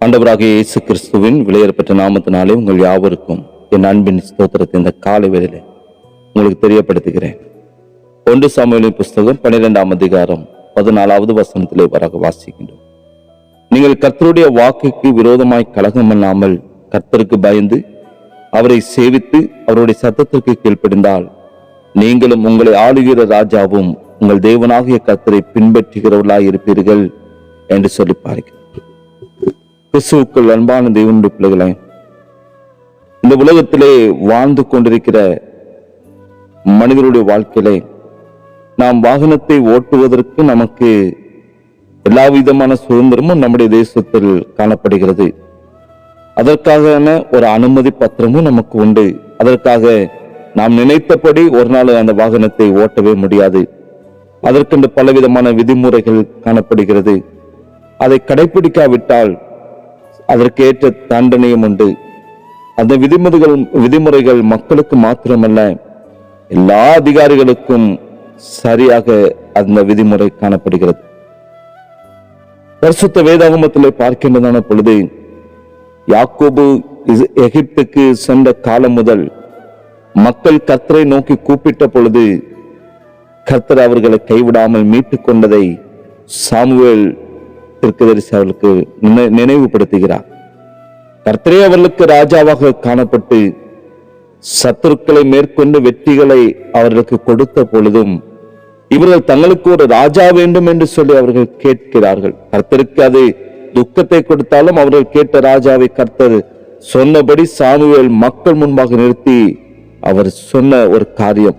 ஆண்டவராகிய இயேசு கிறிஸ்துவின் விலையேறப்பெற்ற நாமத்தினாலே உங்கள் யாவருக்கும் என் அன்பின் ஸ்தோத்திரத்தை இந்த காலை வேளையிலே உங்களுக்கு தெரியப்படுத்துகிறேன். 1 சாமுவேலின் புஸ்தகம் 12ஆம் அதிகாரம் 14வது வசனத்திலே வாசிக்கின்றோம். நீங்கள் கர்த்தருடைய வாக்குக்கு விரோதமாய் கலகம் பண்ணாமல் கர்த்தருக்கு பயந்து அவரை சேவித்து அவருடைய சத்தத்திற்கு கீழ்ப்படிந்தால் நீங்களும் உங்களை ஆளுகிற ராஜாவும் உங்கள் தேவனாகிய கர்த்தரை பின்பற்றுகிறவர்களாய் இருப்பீர்கள் என்று சொல்லி பாருங்கள். கிறிஸ்துவுக்குள் அன்பான தேவனுடைய பிள்ளைகளை, இந்த உலகத்திலே வாழ்ந்து கொண்டிருக்கிற மனிதனுடைய வாழ்க்கையிலே நாம் வாகனத்தை ஓட்டுவதற்கு நமக்கு எல்லா விதமான சுதந்திரமும் நம்முடைய தேசத்தில் காணப்படுகிறது. அதற்கான ஒரு அனுமதி பத்திரமும் நமக்கு உண்டு. அதற்காக நாம் நினைத்தபடி ஒரு நாள் அந்த வாகனத்தை ஓட்டவே முடியாது. அதற்கென்று பலவிதமான விதிமுறைகள் காணப்படுகிறது. அதை கடைபிடிக்காவிட்டால் அதற்கேற்ற தண்டனையும் உண்டு. அந்த விதிமுறைகள் மக்களுக்கு மாத்திரமல்ல, எல்லா அதிகாரிகளுக்கும் சரியாக அந்த விதிமுறை காணப்படுகிறது. பரிசுத்த வேதாகமத்திலே பார்க்கின்றதான பொழுது, யாக்கோபு எகிப்துக்கு சென்ற காலம் முதல் மக்கள் கர்த்தரை நோக்கி கூப்பிட்ட பொழுது கர்த்தர் அவர்களை கைவிடாமல் மீட்டுக் கொண்டதை சாமுவேல் தீர்க்கதரிசி அவர்களுக்கு நினைவுபடுத்துகிறார். கர்த்தரே அவர்களுக்கு ராஜாவாக காணப்பட்டு சத்துருக்களை மேற்கொண்டு வெற்றிகளை அவர்களுக்கு கொடுத்த பொழுதும் இவர்கள் தங்களுக்கு ஒரு ராஜா வேண்டும் என்று சொல்லி அவர்கள் கேட்கிறார்கள். கர்த்தருக்கு அது துக்கத்தை கொடுத்தாலும் அவர்கள் கேட்ட ராஜாவை கர்த்தர் சொன்னபடி சாமுவேல் மக்கள் முன்பாக நிறுத்தி அவர் சொன்ன ஒரு காரியம்,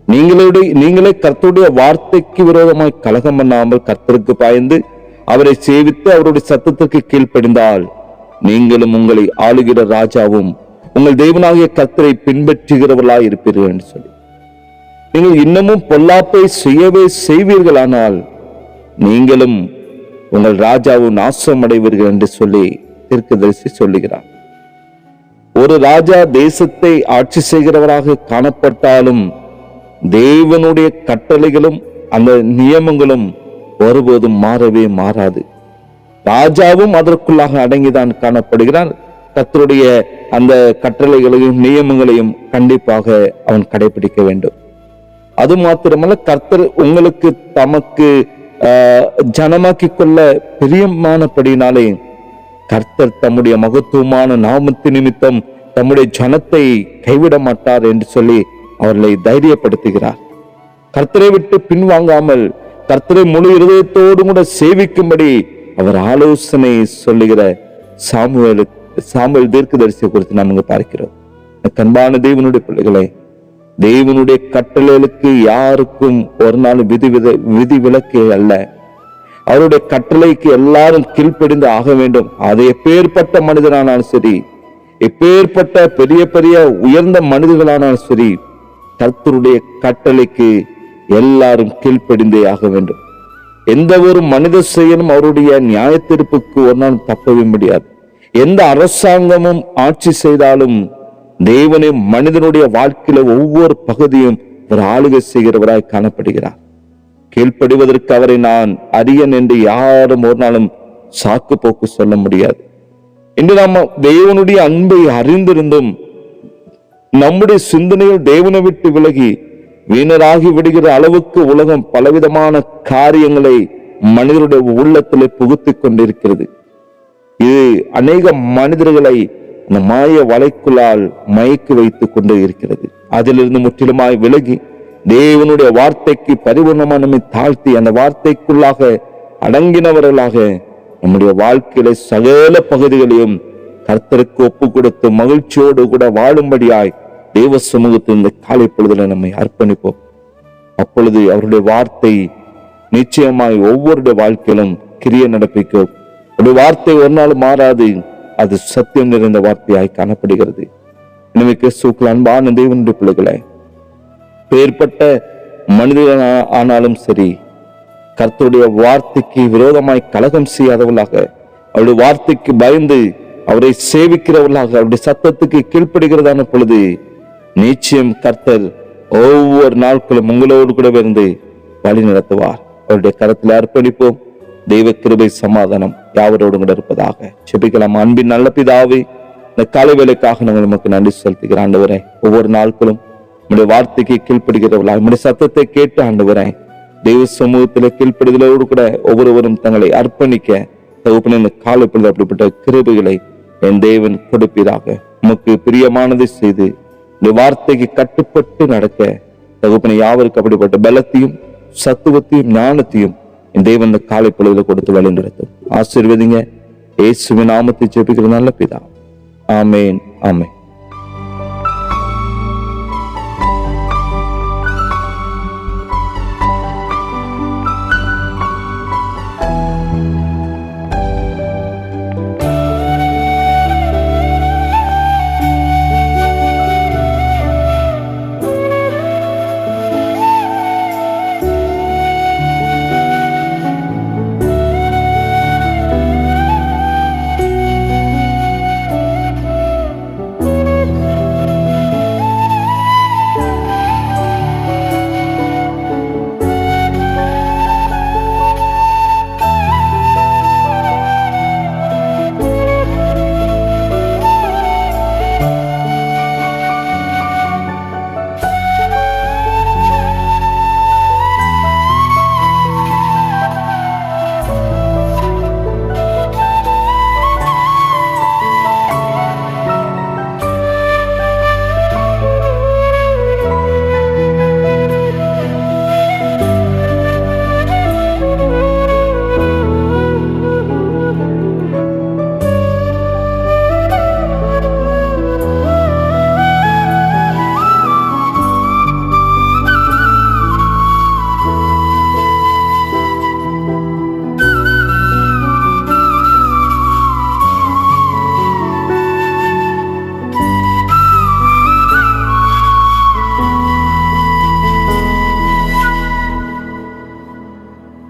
நீங்களே கர்த்தருடைய வார்த்தைக்கு விரோதமாய் கலகம் பண்ணாமல் கர்த்தருக்கு பாய்ந்து அவரை சேவித்து அவருடைய சத்தத்திற்கு கீழ்ப்படிந்தால் நீங்களும் உங்களை ஆளுகிற ராஜாவும் உங்கள் தேவனாகிய கர்த்தரை பின்பற்றுகிறவர்களாய் இருப்பீர்கள் என்று சொல்லி, நீங்கள் இன்னமும் பொல்லாப்பை செய்யவே செய்வீர்களானால் நீங்களும் உங்கள் ராஜாவும் நாசம் அடைவீர்கள் என்று சொல்லி தீர்க்கதரிசி சொல்லுகிறார். ஒரு ராஜா தேசத்தை ஆட்சி செய்கிறவராக காணப்பட்டாலும் தேவனுடைய கட்டளைகளும் அந்த நியமங்களும் ஒருபோதும் மாறவே மாறாது. ராஜாவும் அதற்குள்ளாக அடங்கிதான் காணப்படுகிறான். கர்த்தருடைய அந்த கட்டளைகளையும் நியமங்களையும் கண்டிப்பாக அவன் கடைபிடிக்க வேண்டும். அது மாத்திரமல்ல, கர்த்தர் உங்களுக்கு தமக்கு ஜனமாக்கி கொள்ள பிரியமானபடினாலே கர்த்தர் தம்முடைய மகத்துவமான நாமத்து நிமித்தம் தம்முடைய ஜனத்தை கைவிட மாட்டார் என்று சொல்லி அவர்களை தைரியப்படுத்துகிறார். கர்த்தரை விட்டு பின்வாங்காமல் கர்த்தரை முழு இருதயத்தோடு கூட சேவிக்கும்படி அவர் ஆலோசனை சொல்லுகிற சாமுவேல் தீர்க்கதரிசியை குறித்து நாம் இங்க பார்க்கிறோம். கண்பான தேவனுடைய பிள்ளைகளை, தேவனுடைய கட்டளைகளுக்கு யாருக்கும் ஒரு நாள் விதி விலக்கே அல்ல. அவருடைய கட்டளைக்கு எல்லாரும் கீழ்ப்படிந்து ஆக வேண்டும். அது எப்பேற்பட்ட மனிதனானாலும் சரி, எப்பேற்பட்ட பெரிய பெரிய உயர்ந்த மனிதர்களானாலும் சரி, கர்த்தருடைய கட்டளைக்கு எல்லாரும் கீழ்ப்படிந்தே ஆக வேண்டும். எந்த ஒரு மனித செயலும் அவருடைய நியாய தீர்ப்புக்கு ஒரு நாள் தப்பவே முடியாது. எந்த அரசாங்கமும் ஆட்சி செய்தாலும் தேவனே மனிதனுடைய வாழ்க்கையில ஒவ்வொரு பகுதியும் ஒரு ஆளுகை செய்கிறவராய் காணப்படுகிறார். கீழ்ப்படிவதற்கு அவரை நான் அரியன் என்று யாரும் ஒரு நாளும் சாக்கு போக்கு சொல்ல முடியாது. இன்று நாம தேவனுடைய அன்பை அறிந்திருந்தும் நம்முடைய சிந்தனையில் தேவனை விட்டு விலகி வீணராகி விடுகிற அளவுக்கு உலகம் பலவிதமான காரியங்களை மனிதருடைய உள்ளத்திலே புகுத்தி கொண்டிருக்கிறது. இது அநேக மனிதர்களை அந்த மாய வலைக்குள்ளால் மயக்கி வைத்துக் கொண்டு இருக்கிறது. அதிலிருந்து முற்றிலுமாய் விலகி தேவனுடைய வார்த்தைக்கு பரிபூர்ணமாக நம்மை தாழ்த்தி அந்த வார்த்தைக்குள்ளாக அடங்கினவர்களாக நம்முடைய வாழ்க்கையில சகல பகுதிகளையும் கர்த்தருக்கு ஒப்பு கொடுத்து மகிழ்ச்சியோடு கூட வாழும்படியாய் தேவ சமூகத்தில் இந்த காலை பொழுதுல நம்மை அர்ப்பணிப்போம். அப்பொழுது அவருடைய வார்த்தை நிச்சயமாய் ஒவ்வொருடைய வாழ்க்கையிலும் கிரிய நடப்பிக்கும். அவருடைய வார்த்தை ஒரு நாள் மாறாது. அது சத்தியம் நிறைந்த வார்த்தையாய் காணப்படுகிறது. எனவே கிறிஸ்துவுக்குள் அன்பான தேவனுடைய பிள்ளைகளை, பேர்பட்ட மனிதர்கள் ஆனாலும் சரி, கர்த்தருடைய வார்த்தைக்கு விரோதமாய் கலகம் செய்யாதவர்களாக, அவருடைய வார்த்தைக்கு பயந்து அவரை சேவிக்கிறவர்களாக, அவருடைய சத்தத்துக்கு கீழ்ப்படுகிறதான பொழுது நிச்சயம் கர்த்தர் ஒவ்வொரு நாட்களும் உங்களோடு கூட இருந்து வழி நடத்துவார். அவருடைய கரத்தில் அர்ப்பணிப்போம். தெய்வ கிருபை, சமாதானம் யாவரோடும் கூட இருப்பதாக. ஜெபிக்கலாம். அன்பின் நல்ல பிதாவே, இந்த காலை வேலைக்காக நாங்கள் நமக்கு நன்றி செலுத்துகிறோம் ஆண்டவரே. ஒவ்வொரு நாட்களும் நம்முடைய வார்த்தைக்கு கீழ்ப்படுகிறவர்களா, நம்முடைய சத்தத்தை கேட்டு ஆண்டவரே, தெய்வ சமூகத்தில் கீழ்ப்படுதலோடு கூட ஒவ்வொருவரும் தங்களை அர்ப்பணிக்க தகப்பனே, இந்த காலை பொழுது அப்படிப்பட்ட கிருபைகளை என் தேவன் கொடுப்பீராக. உமக்கு பிரியமானதை செய்து இந்த வார்த்தைக்கு கட்டுப்பட்டு நடக்க தகப்பனை யாவருக்கு அப்படிப்பட்ட பலத்தையும் சத்துவத்தையும் ஞானத்தையும் என் தேவன் இந்த காலை பொழுதுல கொடுத்து வழி நடத்தும். ஆசீர்வதிங்க. இயேசுவின் நாமத்தை ஜெபிக்கிற நல்ல பிதா. ஆமேன், ஆமேன்.